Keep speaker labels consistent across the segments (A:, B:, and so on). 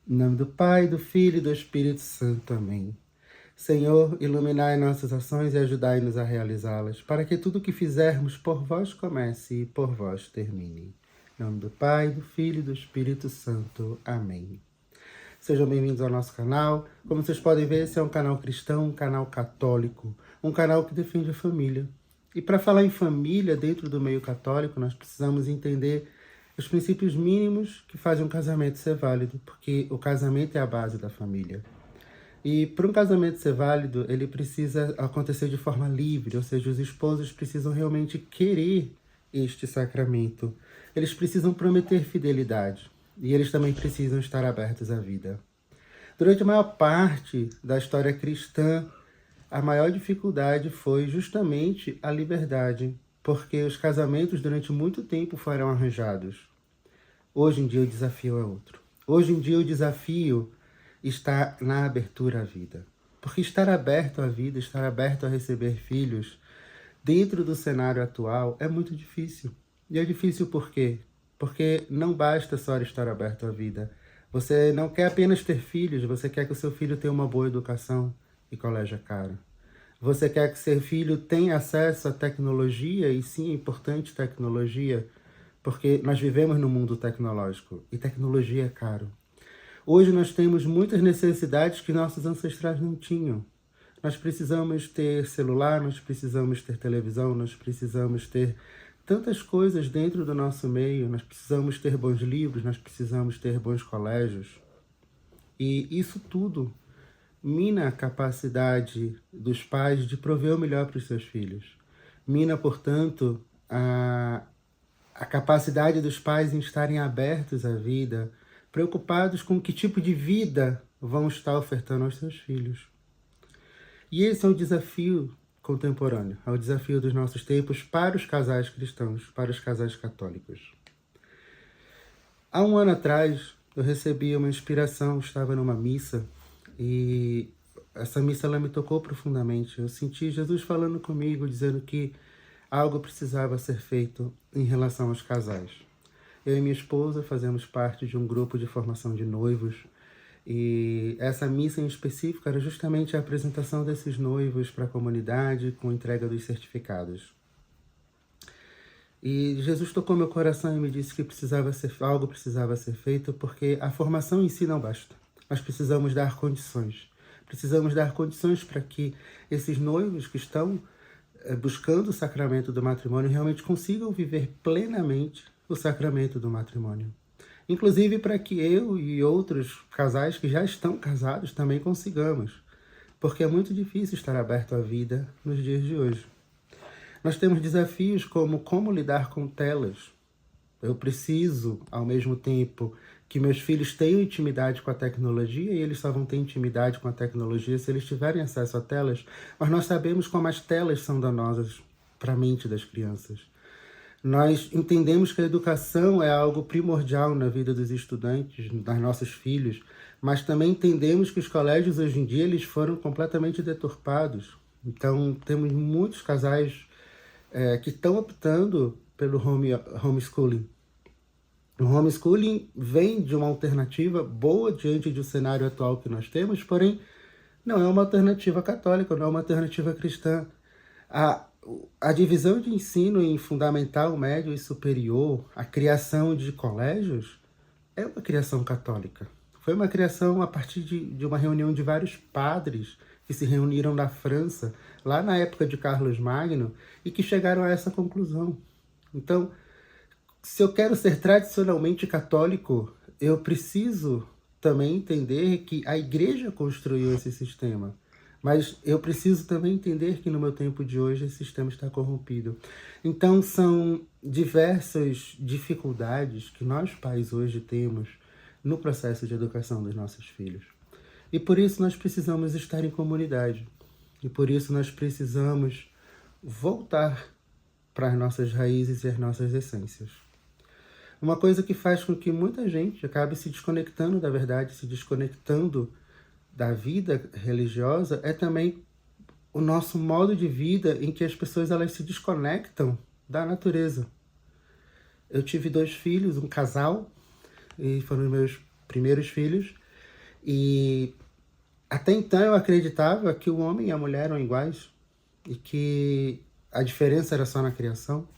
A: Em nome do Pai, do Filho e do Espírito Santo. Amém. Senhor, iluminai nossas ações e ajudai-nos a realizá-las, para que tudo o que fizermos por vós comece e por vós termine. Em nome do Pai, do Filho e do Espírito Santo. Amém. Sejam bem-vindos ao nosso canal. Como vocês podem ver, esse é um canal cristão, um canal católico, um canal que defende a família. E para falar em família dentro do meio católico, nós precisamos entender os princípios mínimos que fazem um casamento ser válido, porque o casamento é a base da família. E para um casamento ser válido, ele precisa acontecer de forma livre, ou seja, os esposos precisam realmente querer este sacramento. Eles precisam prometer fidelidade e eles também precisam estar abertos à vida. Durante a maior parte da história cristã, a maior dificuldade foi justamente a liberdade, porque os casamentos durante muito tempo foram arranjados. Hoje em dia o desafio é outro. Hoje em dia o desafio está na abertura à vida. Porque estar aberto à vida, estar aberto a receber filhos, dentro do cenário atual, é muito difícil. E é difícil por quê? Porque não basta só estar aberto à vida. Você não quer apenas ter filhos, você quer que o seu filho tenha uma boa educação e colégio é caro. Você quer que seu filho tenha acesso à tecnologia, e sim, é importante tecnologia, porque nós vivemos no mundo tecnológico e tecnologia é caro. Hoje nós temos muitas necessidades que nossos ancestrais não tinham. Nós precisamos ter celular, nós precisamos ter televisão, nós precisamos ter tantas coisas dentro do nosso meio, nós precisamos ter bons livros, nós precisamos ter bons colégios. E isso tudo mina a capacidade dos pais de prover o melhor para os seus filhos. Mina, portanto, a capacidade dos pais em estarem abertos à vida, preocupados com que tipo de vida vão estar ofertando aos seus filhos. E esse é o desafio contemporâneo, é o desafio dos nossos tempos para os casais cristãos, para os casais católicos. Há um ano atrás, eu recebi uma inspiração, estava numa missa, e essa missa ela me tocou profundamente. Eu senti Jesus falando comigo, dizendo que algo precisava ser feito em relação aos casais. Eu e minha esposa fazemos parte de um grupo de formação de noivos, e essa missa em específico era justamente a apresentação desses noivos para a comunidade com entrega dos certificados. E Jesus tocou meu coração e me disse que algo precisava ser feito, porque a formação em si não basta. Nós precisamos dar condições. Precisamos dar condições para que esses noivos que estão buscando o sacramento do matrimônio realmente consigam viver plenamente o sacramento do matrimônio. Inclusive para que eu e outros casais que já estão casados também consigamos. Porque é muito difícil estar aberto à vida nos dias de hoje. Nós temos desafios como lidar com telas. Eu preciso, ao mesmo tempo, que meus filhos tenham intimidade com a tecnologia, e eles só vão ter intimidade com a tecnologia se eles tiverem acesso a telas, mas nós sabemos como as telas são danosas para a mente das crianças. Nós entendemos que a educação é algo primordial na vida dos estudantes, dos nossos filhos, mas também entendemos que os colégios hoje em dia eles foram completamente deturpados. Então, temos muitos casais que estão optando pelo homeschooling. O homeschooling vem de uma alternativa boa diante do cenário atual que nós temos, porém não é uma alternativa católica, não é uma alternativa cristã. A divisão de ensino em fundamental, médio e superior, a criação de colégios, é uma criação católica. Foi uma criação a partir de uma reunião de vários padres que se reuniram na França, lá na época de Carlos Magno, e que chegaram a essa conclusão. Então, se eu quero ser tradicionalmente católico, eu preciso também entender que a igreja construiu esse sistema. Mas eu preciso também entender que no meu tempo de hoje esse sistema está corrompido. Então são diversas dificuldades que nós pais hoje temos no processo de educação dos nossos filhos. E por isso nós precisamos estar em comunidade. E por isso nós precisamos voltar para as nossas raízes e as nossas essências. Uma coisa que faz com que muita gente acabe se desconectando da verdade, se desconectando da vida religiosa, é também o nosso modo de vida em que as pessoas elas se desconectam da natureza. Eu tive 2 filhos, um casal, e foram meus primeiros filhos, E até então eu acreditava que o homem e a mulher eram iguais e que a diferença era só na criação.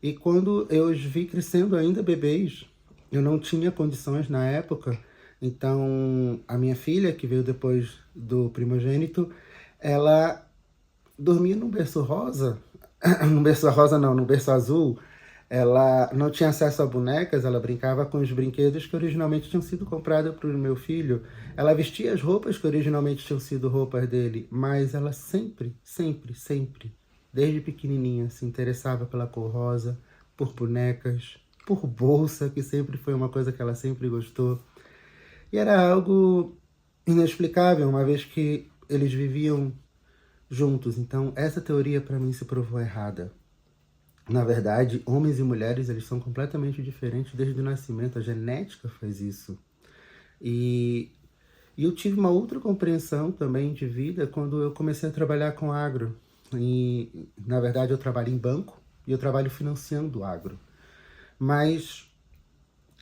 A: E quando eu os vi crescendo ainda bebês, eu não tinha condições na época, então a minha filha, que veio depois do primogênito, ela dormia num berço rosa, num berço rosa não, num berço azul. Ela não tinha acesso a bonecas, ela brincava com os brinquedos que originalmente tinham sido comprados para o meu filho. Ela vestia as roupas que originalmente tinham sido roupas dele, mas ela sempre, sempre, sempre, desde pequenininha, se interessava pela cor rosa, por bonecas, por bolsa, que sempre foi uma coisa que ela sempre gostou. E era algo inexplicável, uma vez que eles viviam juntos. Então, essa teoria para mim se provou errada. Na verdade, homens e mulheres, eles são completamente diferentes desde o nascimento. A genética faz isso. E eu tive uma outra compreensão também de vida quando eu comecei a trabalhar com agro. E, na verdade, eu trabalho em banco e eu trabalho financiando agro. Mas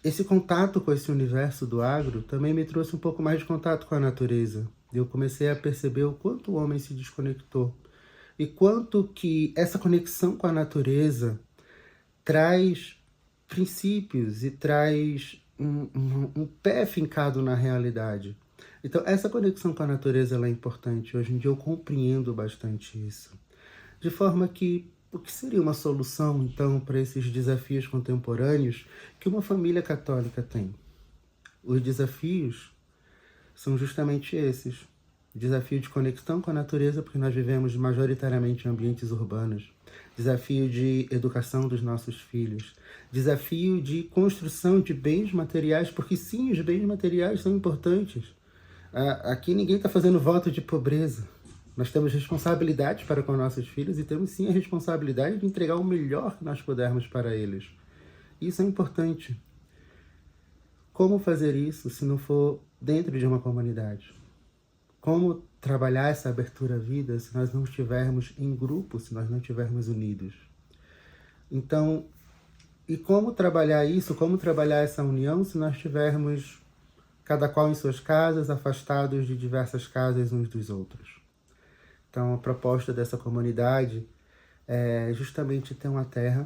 A: esse contato com esse universo do agro também me trouxe um pouco mais de contato com a natureza. Eu comecei a perceber o quanto o homem se desconectou e quanto que essa conexão com a natureza traz princípios e traz um pé fincado na realidade. Então, essa conexão com a natureza ela é importante. Hoje em dia eu compreendo bastante isso. De forma que, o que seria uma solução, então, para esses desafios contemporâneos que uma família católica tem? Os desafios são justamente esses. Desafio de conexão com a natureza, porque nós vivemos majoritariamente em ambientes urbanos. Desafio de educação dos nossos filhos. Desafio de construção de bens materiais, porque sim, os bens materiais são importantes. Aqui ninguém está fazendo voto de pobreza. Nós temos responsabilidade para com nossos filhos e temos sim a responsabilidade de entregar o melhor que nós pudermos para eles. Isso é importante. Como fazer isso se não for dentro de uma comunidade? Como trabalhar essa abertura à vida se nós não estivermos em grupo, se nós não estivermos unidos? Então, e como trabalhar isso, como trabalhar essa união se nós estivermos cada qual em suas casas, afastados de diversas casas uns dos outros? Então, a proposta dessa comunidade é justamente ter uma terra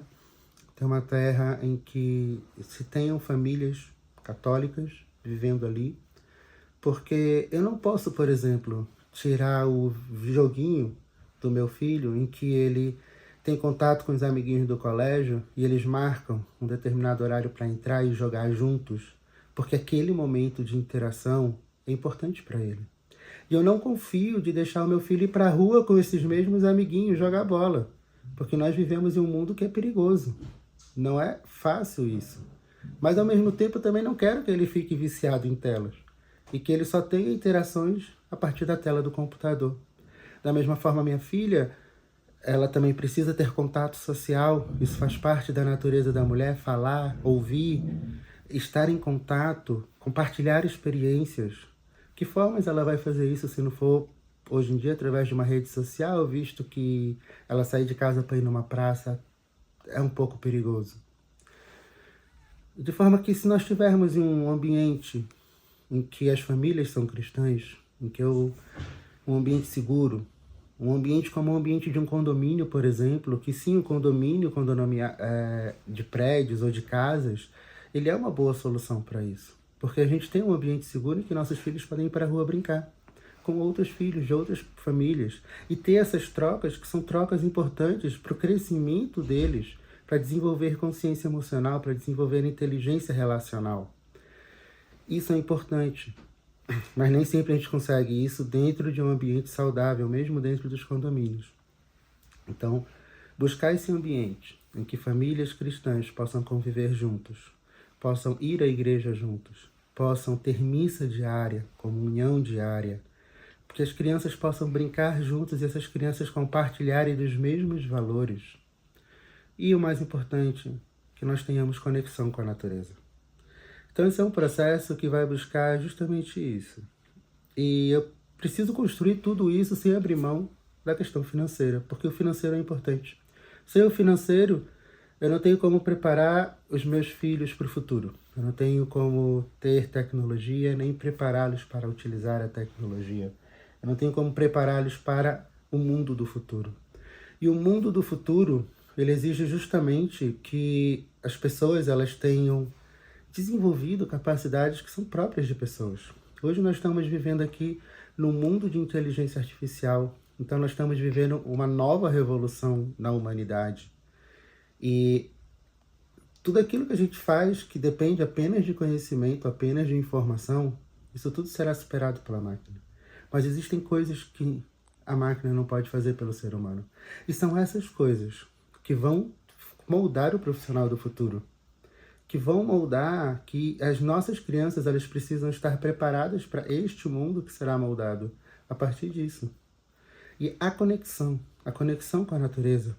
A: em que se tenham famílias católicas vivendo ali, porque eu não posso, por exemplo, tirar o joguinho do meu filho em que ele tem contato com os amiguinhos do colégio e eles marcam um determinado horário para entrar e jogar juntos, porque aquele momento de interação é importante para ele. E eu não confio de deixar o meu filho ir para a rua com esses mesmos amiguinhos jogar bola, porque nós vivemos em um mundo que é perigoso. Não é fácil isso. Mas ao mesmo tempo eu também não quero que ele fique viciado em telas e que ele só tenha interações a partir da tela do computador. Da mesma forma, minha filha, ela também precisa ter contato social. Isso faz parte da natureza da mulher, falar, ouvir, estar em contato, compartilhar experiências. Que formas ela vai fazer isso se não for, hoje em dia, através de uma rede social, visto que ela sair de casa para ir numa praça é um pouco perigoso? De forma que, se nós tivermos um ambiente em que as famílias são cristãs, em que um ambiente seguro, um ambiente como o ambiente de um condomínio, por exemplo, que sim, o condomínio de prédios ou de casas, ele é uma boa solução para isso. Porque a gente tem um ambiente seguro em que nossos filhos podem ir para a rua brincar com outros filhos de outras famílias. E ter essas trocas, que são trocas importantes para o crescimento deles, para desenvolver consciência emocional, para desenvolver inteligência relacional. Isso é importante, mas nem sempre a gente consegue isso dentro de um ambiente saudável, mesmo dentro dos condomínios. Então, buscar esse ambiente em que famílias cristãs possam conviver juntos, possam ir à igreja juntos, possam ter missa diária, comunhão diária, que as crianças possam brincar juntos e essas crianças compartilharem dos mesmos valores. E o mais importante, que nós tenhamos conexão com a natureza. Então esse é um processo que vai buscar justamente isso. E eu preciso construir tudo isso sem abrir mão da questão financeira, porque o financeiro é importante. Sem o financeiro, Eu não tenho como preparar os meus filhos para o futuro. Eu não tenho como ter tecnologia, nem prepará-los para utilizar a tecnologia. Eu não tenho como prepará-los para o mundo do futuro. E o mundo do futuro, ele exige justamente que as pessoas elas tenham desenvolvido capacidades que são próprias de pessoas. Hoje nós estamos vivendo aqui num mundo de inteligência artificial, então nós estamos vivendo uma nova revolução na humanidade. E tudo aquilo que a gente faz que depende apenas de conhecimento, apenas de informação, isso tudo será superado pela máquina. Mas existem coisas que a máquina não pode fazer pelo ser humano. E são essas coisas que vão moldar o profissional do futuro, que vão moldar que as nossas crianças elas precisam estar preparadas para este mundo que será moldado a partir disso. E a conexão com a natureza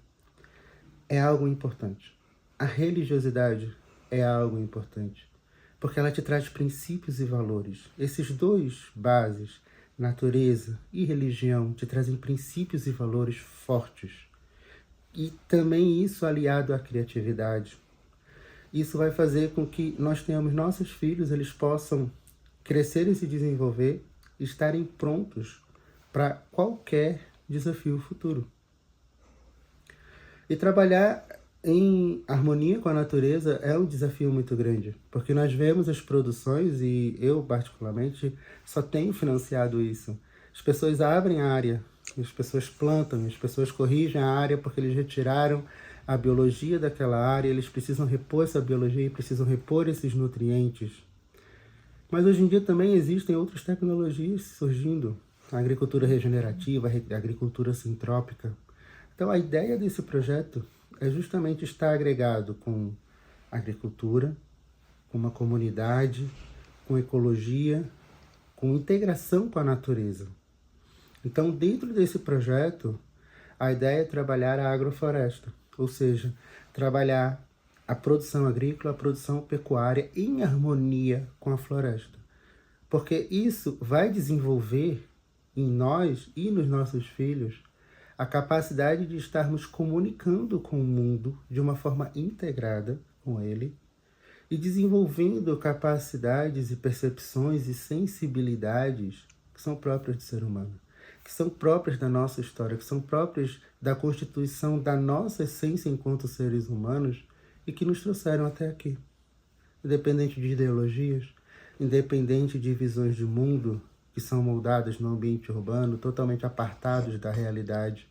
A: é algo importante. A religiosidade é algo importante, porque ela te traz princípios e valores. Esses dois bases, natureza e religião, te trazem princípios e valores fortes. E também isso aliado à criatividade. Isso vai fazer com que nós tenhamos nossos filhos, eles possam crescer e se desenvolver, estarem prontos para qualquer desafio futuro. E trabalhar em harmonia com a natureza é um desafio muito grande, porque nós vemos as produções, e eu particularmente só tenho financiado isso. As pessoas abrem a área, as pessoas plantam, as pessoas corrigem a área porque eles retiraram a biologia daquela área, eles precisam repor essa biologia e precisam repor esses nutrientes. Mas hoje em dia também existem outras tecnologias surgindo, a agricultura regenerativa, a agricultura sintrópica. Então a ideia desse projeto é justamente estar agregado com agricultura, com uma comunidade, com ecologia, com integração com a natureza. Então, dentro desse projeto, a ideia é trabalhar a agrofloresta, ou seja, trabalhar a produção agrícola, a produção pecuária em harmonia com a floresta. Porque isso vai desenvolver em nós e nos nossos filhos a capacidade de estarmos comunicando com o mundo de uma forma integrada com ele e desenvolvendo capacidades e percepções e sensibilidades que são próprias do ser humano, que são próprias da nossa história, que são próprias da constituição da nossa essência enquanto seres humanos e que nos trouxeram até aqui. Independente de ideologias, independente de visões de mundo que são moldadas no ambiente urbano, totalmente apartados da realidade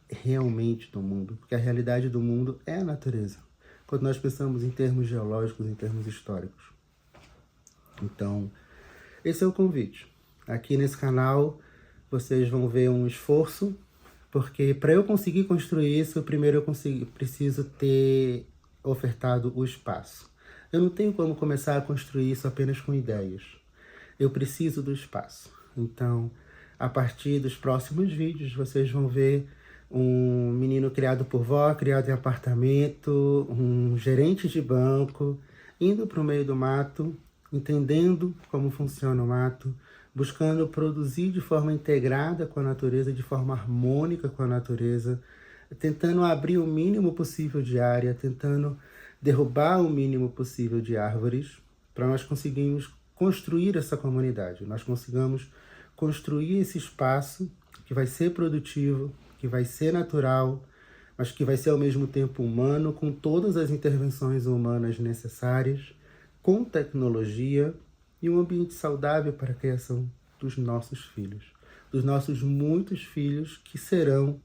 A: realmente do mundo, porque a realidade do mundo é a natureza, quando nós pensamos em termos geológicos, em termos históricos. Então, esse é o convite. Aqui nesse canal, vocês vão ver um esforço, porque para eu conseguir construir isso, primeiro eu preciso ter ofertado o espaço. Eu não tenho como começar a construir isso apenas com ideias. Eu preciso do espaço. Então, a partir dos próximos vídeos, vocês vão ver um menino criado por vó, criado em apartamento, um gerente de banco, indo para o meio do mato, entendendo como funciona o mato, buscando produzir de forma integrada com a natureza, de forma harmônica com a natureza, tentando abrir o mínimo possível de área, tentando derrubar o mínimo possível de árvores, para nós conseguirmos construir essa comunidade, nós consigamos construir esse espaço que vai ser produtivo, que vai ser natural, mas que vai ser ao mesmo tempo humano, com todas as intervenções humanas necessárias, com tecnologia e um ambiente saudável para a criação dos nossos filhos, dos nossos muitos filhos que serão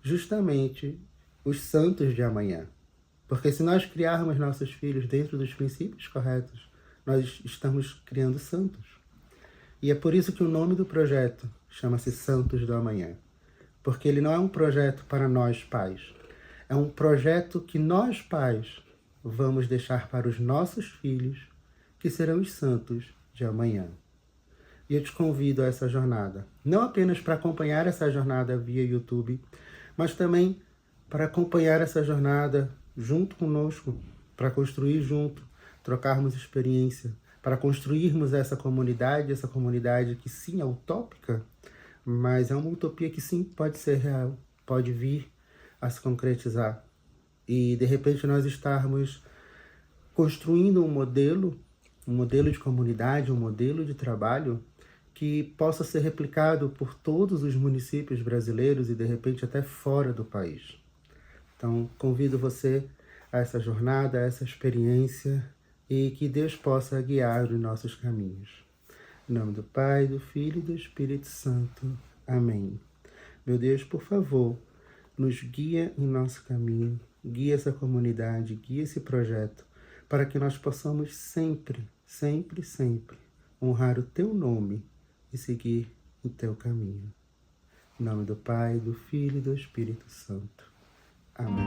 A: justamente os santos de amanhã. Porque se nós criarmos nossos filhos dentro dos princípios corretos, nós estamos criando santos. E é por isso que o nome do projeto chama-se Santos do Amanhã. Porque ele não é um projeto para nós pais. É um projeto que nós pais vamos deixar para os nossos filhos, que serão os santos de amanhã. E eu te convido a essa jornada. Não apenas para acompanhar essa jornada via YouTube, mas também para acompanhar essa jornada junto conosco, para construir junto, trocarmos experiência, para construirmos essa comunidade que sim é utópica, mas é uma utopia que sim pode ser real, pode vir a se concretizar. e de repente nós estarmos construindo um modelo de comunidade, um modelo de trabalho que possa ser replicado por todos os municípios brasileiros e de repente até fora do país. Então, convido você a essa jornada, a essa experiência e que Deus possa guiar os nossos caminhos. Em nome do Pai, do Filho e do Espírito Santo. Amém. Meu Deus, por favor, nos guia em nosso caminho, guia essa comunidade, guia esse projeto, para que nós possamos sempre, sempre, sempre honrar o Teu nome e seguir o Teu caminho. Em nome do Pai, do Filho e do Espírito Santo. Amém.